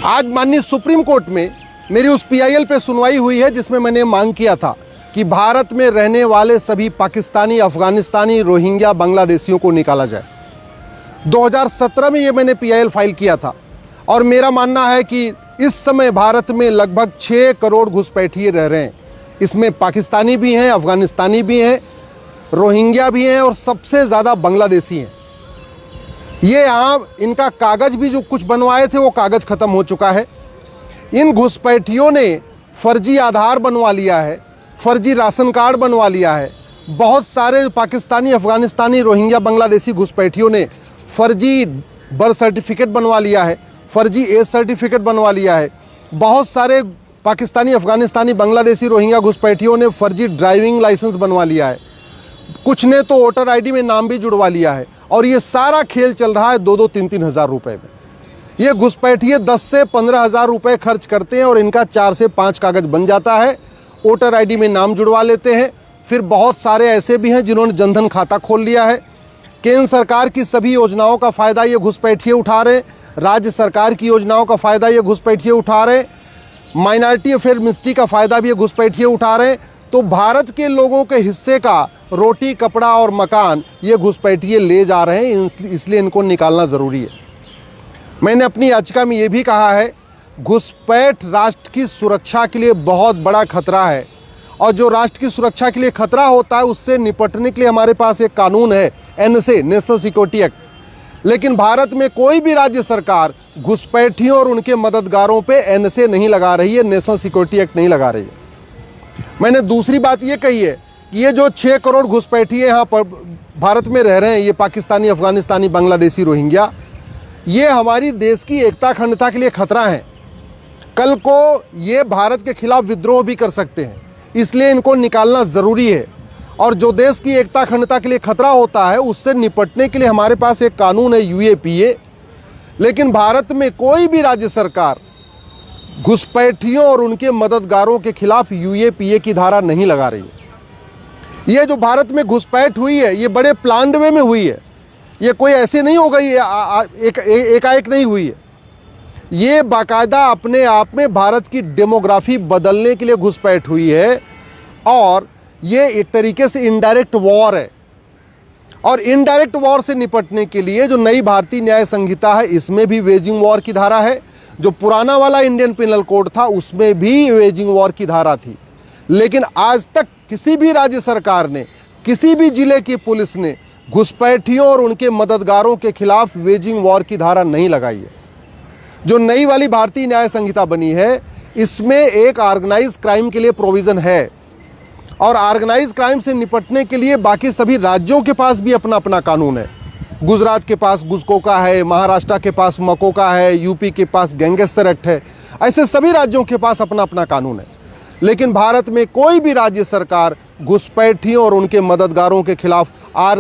आज माननीय supreme court में मेरी उस पीआईएल पे सुनवाई हुई है जिसमें मैंने मांग किया था कि भारत में रहने वाले सभी पाकिस्तानी, अफगानिस्तानी, रोहिंग्या, बांग्लादेशियों को निकाला जाए। 2017 में ये मैंने पीआईएल फाइल किया था और मेरा मानना है कि इस समय भारत में लगभग 6 करोड़ घुसपैठिए रह रहे हैं। इसमें पाकिस्तानी भी हैं, अफगानिस्तानी भी हैं, रोहिंग्या भी हैं और सबसे ज़्यादा बांग्लादेशी हैं। ये यहाँ इनका कागज़ भी जो कुछ बनवाए थे वो कागज़ ख़त्म हो चुका है। इन घुसपैठियों ने फर्जी आधार बनवा लिया है, फर्जी राशन कार्ड बनवा लिया है। बहुत सारे पाकिस्तानी, अफगानिस्तानी, रोहिंग्या, बांग्लादेशी घुसपैठियों ने फर्जी बर्थ सर्टिफिकेट बनवा लिया है, फर्जी एज सर्टिफिकेट बनवा लिया है। बहुत सारे पाकिस्तानी, अफगानिस्तानी, बांग्लादेशी, रोहिंग्या घुसपैठियों ने फर्जी ड्राइविंग लाइसेंस बनवा लिया है। कुछ ने तो वोटर आईडी में नाम भी जुड़वा लिया है और ये सारा खेल चल रहा है 2-2, 3-3 हज़ार रुपए में। ये घुसपैठिए 10 से 15 हज़ार रुपये खर्च करते हैं और इनका 4 से 5 कागज़ बन जाता है। वोटर आईडी में नाम जुड़वा लेते हैं। फिर बहुत सारे ऐसे भी हैं जिन्होंने जनधन खाता खोल लिया है। केंद्र सरकार की सभी योजनाओं का फ़ायदा ये घुसपैठिए उठा रहे, राज्य सरकार की योजनाओं का फ़ायदा ये घुसपैठिए उठा रहे, माइनॉरिटी अफेयर मिनिस्ट्री का फ़ायदा भी ये घुसपैठिए उठा रहे। तो भारत के लोगों के हिस्से का रोटी, कपड़ा और मकान ये घुसपैठिए ले जा रहे हैं, इसलिए इनको निकालना ज़रूरी है। मैंने अपनी याचिका में ये भी कहा है, घुसपैठ राष्ट्र की सुरक्षा के लिए बहुत बड़ा खतरा है और जो राष्ट्र की सुरक्षा के लिए खतरा होता है उससे निपटने के लिए हमारे पास एक कानून है, एनएसए, नेशनल सिक्योरिटी एक्ट। लेकिन भारत में कोई भी राज्य सरकार घुसपैठियों और उनके मददगारों पे एनएसए नहीं लगा रही है, नेशनल सिक्योरिटी एक्ट नहीं लगा रही है। मैंने दूसरी बात ये कही है कि ये जो 6 करोड़ घुसपैठिए यहाँ पर भारत में रह रहे हैं, ये पाकिस्तानी, अफगानिस्तानी, बांग्लादेशी, रोहिंग्या, ये हमारी देश की एकता, अखंडता के लिए खतरा है। कल को ये भारत के खिलाफ विद्रोह भी कर सकते हैं, इसलिए इनको निकालना ज़रूरी है। और जो देश की एकता, अखंडता के लिए खतरा होता है उससे निपटने के लिए हमारे पास एक कानून है, यूएपीए। लेकिन भारत में कोई भी राज्य सरकार घुसपैठियों और उनके मददगारों के खिलाफ यूएपीए की धारा नहीं लगा रही है। ये जो भारत में घुसपैठ हुई है ये बड़े प्लान्ड वे में हुई है, ये कोई ऐसे नहीं हो गई है, एकाएक नहीं हुई है। ये बाकायदा अपने आप में भारत की डेमोग्राफी बदलने के लिए घुसपैठ हुई है और ये एक तरीके से इनडायरेक्ट वॉर है। और इनडायरेक्ट वॉर से निपटने के लिए जो नई भारतीय न्याय संहिता है इसमें भी वेजिंग वॉर की धारा है। जो पुराना वाला इंडियन पिनल कोड था उसमें भी वेजिंग वॉर की धारा थी। लेकिन आज तक किसी भी राज्य सरकार ने, किसी भी जिले की पुलिस ने घुसपैठियों और उनके मददगारों के खिलाफ वेजिंग वॉर की धारा नहीं लगाई है। जो नई वाली भारतीय न्याय संहिता बनी है इसमें एक ऑर्गेनाइज क्राइम के लिए प्रोविज़न है और ऑर्गेनाइज क्राइम से निपटने के लिए बाकी सभी राज्यों के पास भी अपना अपना कानून है। गुजरात के पास गुस्को का है, महाराष्ट्र के पास मको का है, यूपी के पास गैंगस्टर एक्ट है। ऐसे सभी राज्यों के पास अपना अपना कानून है। लेकिन भारत में कोई भी राज्य सरकार घुसपैठियों और उनके मददगारों के खिलाफ